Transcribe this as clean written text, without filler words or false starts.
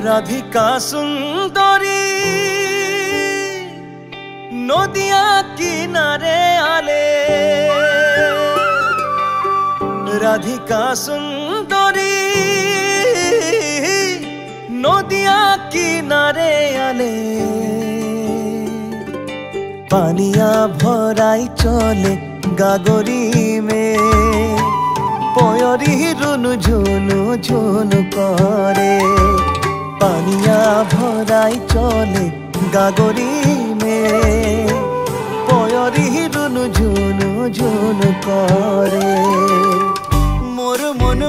রাধিকা সুন্দরী নদিয়া কিনারে আলে, রাধিকা সুন্দরী নদিয়া কিনারে আলে। পানিয়া ভরাই চলে গাগরি মে, পয়রি রুনু ঝুনু ঝুনু করে। পানিয়া ভরাই চলে গাগরি মে, পয়রি রুনু ঝুনু ঝুনু করে। মোর মন